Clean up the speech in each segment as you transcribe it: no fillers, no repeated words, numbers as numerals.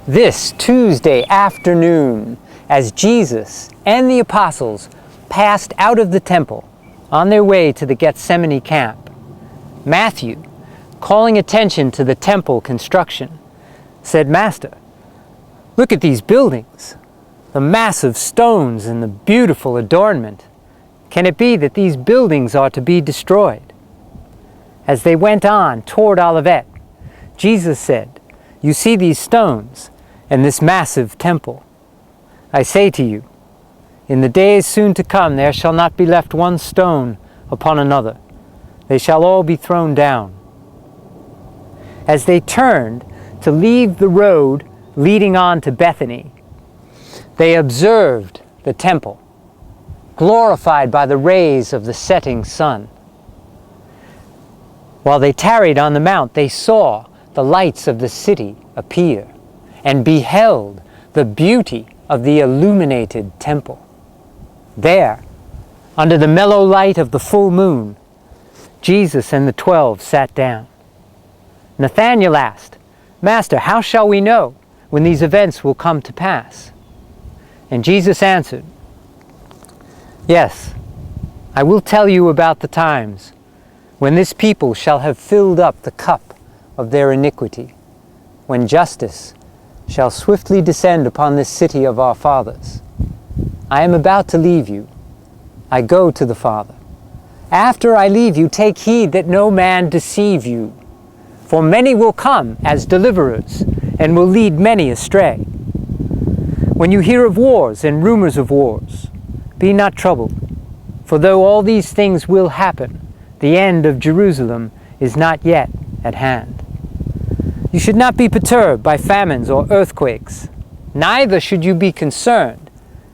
This Tuesday afternoon, as Jesus and the apostles passed out of the temple on their way to the Gethsemane camp, Matthew, calling attention to the temple construction, said, "Master, look at these buildings, the massive stones and the beautiful adornment. Can it be that these buildings are to be destroyed?" As they went on toward Olivet, Jesus said, "You see these stones and this massive temple. I say to you, in the days soon to come there shall not be left one stone upon another. They shall all be thrown down." As they turned to leave the road leading on to Bethany, they observed the temple, glorified by the rays of the setting sun. While they tarried on the mount, they saw the lights of the city appear, and beheld the beauty of the illuminated temple. There, under the mellow light of the full moon, Jesus and the 12 sat down. Nathanael asked, "Master, how shall we know when these events will come to pass?" And Jesus answered, "Yes, I will tell you about the times when this people shall have filled up the cup of their iniquity, when justice shall swiftly descend upon this city of our fathers. I am about to leave you. I go to the Father. After I leave you, take heed that no man deceive you. For many will come as deliverers, and will lead many astray. When you hear of wars and rumors of wars, be not troubled. For though all these things will happen, the end of Jerusalem is not yet at hand. You should not be perturbed by famines or earthquakes, neither should you be concerned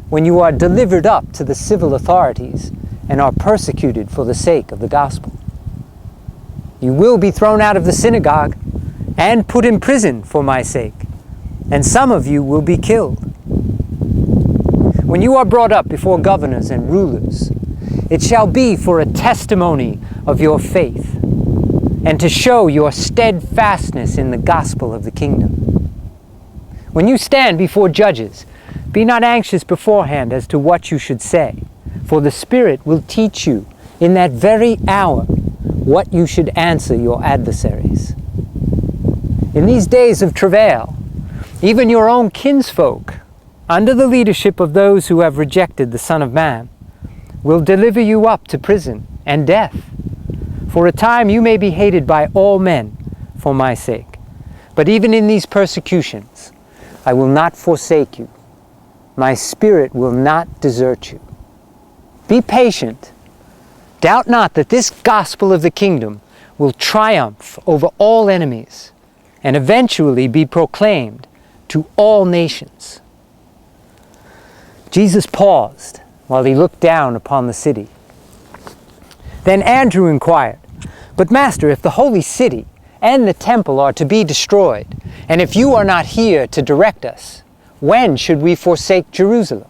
when you are delivered up to the civil authorities and are persecuted for the sake of the gospel. You will be thrown out of the synagogue and put in prison for my sake, and some of you will be killed. When you are brought up before governors and rulers, it shall be for a testimony of your faith, and to show your steadfastness in the gospel of the kingdom. When you stand before judges, be not anxious beforehand as to what you should say, for the Spirit will teach you in that very hour what you should answer your adversaries. In these days of travail, even your own kinsfolk, under the leadership of those who have rejected the Son of Man, will deliver you up to prison and death. For a time you may be hated by all men for my sake. But even in these persecutions, I will not forsake you. My Spirit will not desert you. Be patient. Doubt not that this gospel of the kingdom will triumph over all enemies and eventually be proclaimed to all nations." Jesus paused while he looked down upon the city. Then Andrew inquired, "But Master, if the holy city and the temple are to be destroyed, and if you are not here to direct us, when should we forsake Jerusalem?"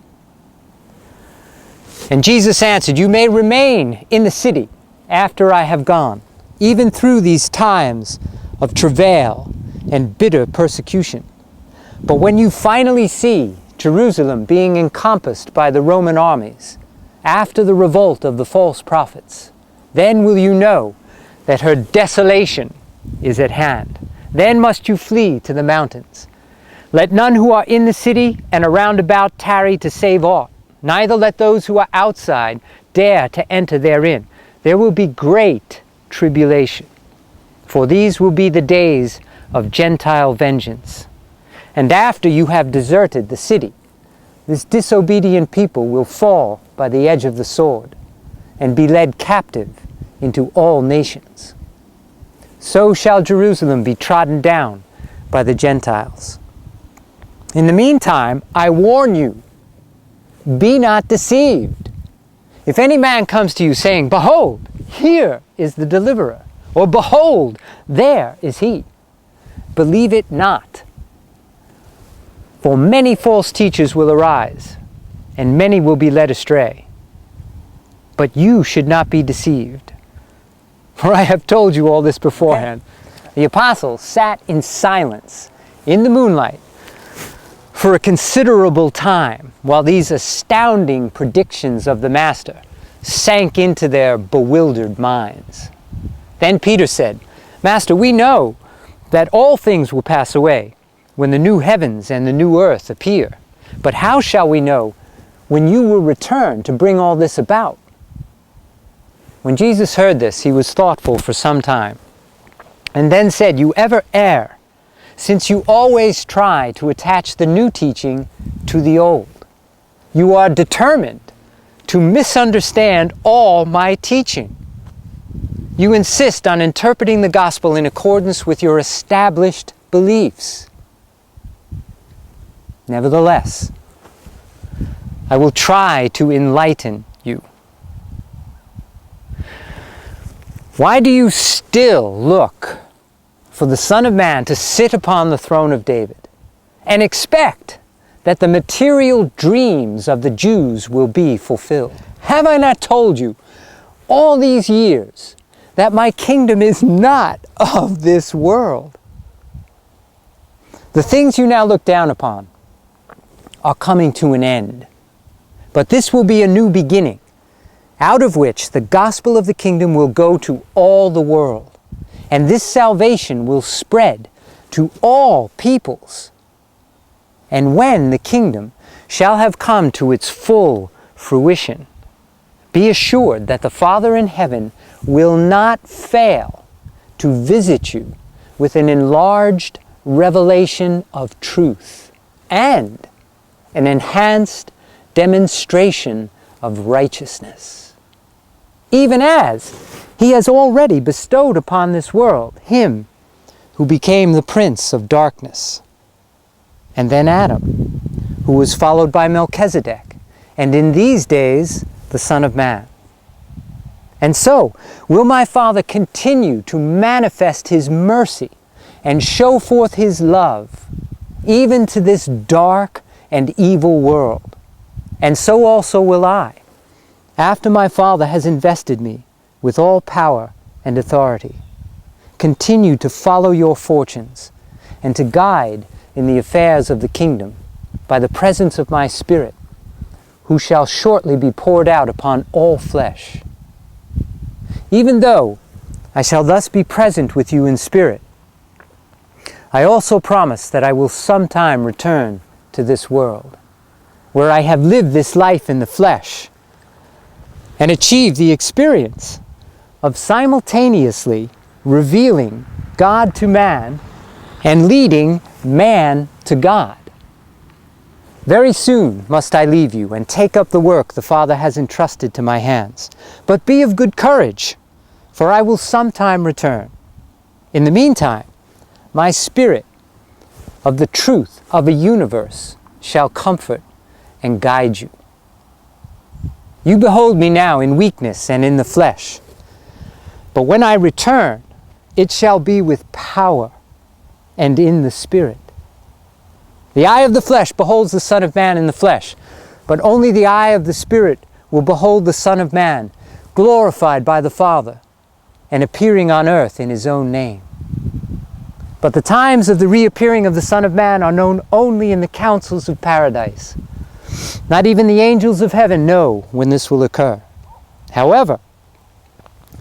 And Jesus answered, "You may remain in the city after I have gone, even through these times of travail and bitter persecution. But when you finally see Jerusalem being encompassed by the Roman armies, after the revolt of the false prophets, then will you know that her desolation is at hand. Then must you flee to the mountains. Let none who are in the city and around about tarry to save aught, neither let those who are outside dare to enter therein. There will be great tribulation, for these will be the days of Gentile vengeance. And after you have deserted the city, this disobedient people will fall by the edge of the sword, and be led captive into all nations. So shall Jerusalem be trodden down by the Gentiles. In the meantime, I warn you, be not deceived. If any man comes to you saying, 'Behold, here is the deliverer,' or 'Behold, there is he,' believe it not. For many false teachers will arise, and many will be led astray. But you should not be deceived. For I have told you all this beforehand." The apostles sat in silence in the moonlight for a considerable time while these astounding predictions of the Master sank into their bewildered minds. Then Peter said, "Master, we know that all things will pass away when the new heavens and the new earth appear. But how shall we know when you will return to bring all this about?" When Jesus heard this, he was thoughtful for some time, and then said, "You ever err, since you always try to attach the new teaching to the old. You are determined to misunderstand all my teaching. You insist on interpreting the gospel in accordance with your established beliefs. Nevertheless, I will try to enlighten you. Why do you still look for the Son of Man to sit upon the throne of David and expect that the material dreams of the Jews will be fulfilled? Have I not told you all these years that my kingdom is not of this world? The things you now look down upon are coming to an end, but this will be a new beginning, out of which the gospel of the kingdom will go to all the world, and this salvation will spread to all peoples. And when the kingdom shall have come to its full fruition, be assured that the Father in heaven will not fail to visit you with an enlarged revelation of truth and an enhanced demonstration of righteousness, even as he has already bestowed upon this world him who became the prince of darkness, and then Adam, who was followed by Melchizedek, and in these days the Son of Man. And so will my Father continue to manifest his mercy and show forth his love, even to this dark and evil world. And so also will I, after my Father has invested me with all power and authority, continue to follow your fortunes and to guide in the affairs of the kingdom by the presence of my Spirit, who shall shortly be poured out upon all flesh. Even though I shall thus be present with you in spirit, I also promise that I will sometime return to this world, where I have lived this life in the flesh, and achieved the experience of simultaneously revealing God to man and leading man to God. Very soon must I leave you and take up the work the Father has entrusted to my hands. But be of good courage, for I will sometime return. In the meantime, my Spirit of the truth of a universe shall comfort and guide you. You behold me now in weakness and in the flesh, but when I return, it shall be with power and in the Spirit. The eye of the flesh beholds the Son of Man in the flesh, but only the eye of the Spirit will behold the Son of Man, glorified by the Father, and appearing on earth in his own name. But the times of the reappearing of the Son of Man are known only in the councils of paradise. Not even the angels of heaven know when this will occur. However,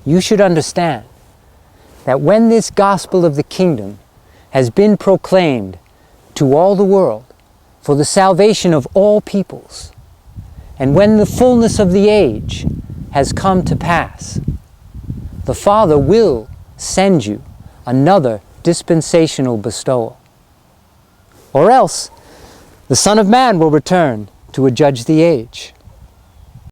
you should understand that when this gospel of the kingdom has been proclaimed to all the world for the salvation of all peoples, and when the fullness of the age has come to pass, the Father will send you another dispensational bestowal. Or else, the Son of Man will return to adjudge the age.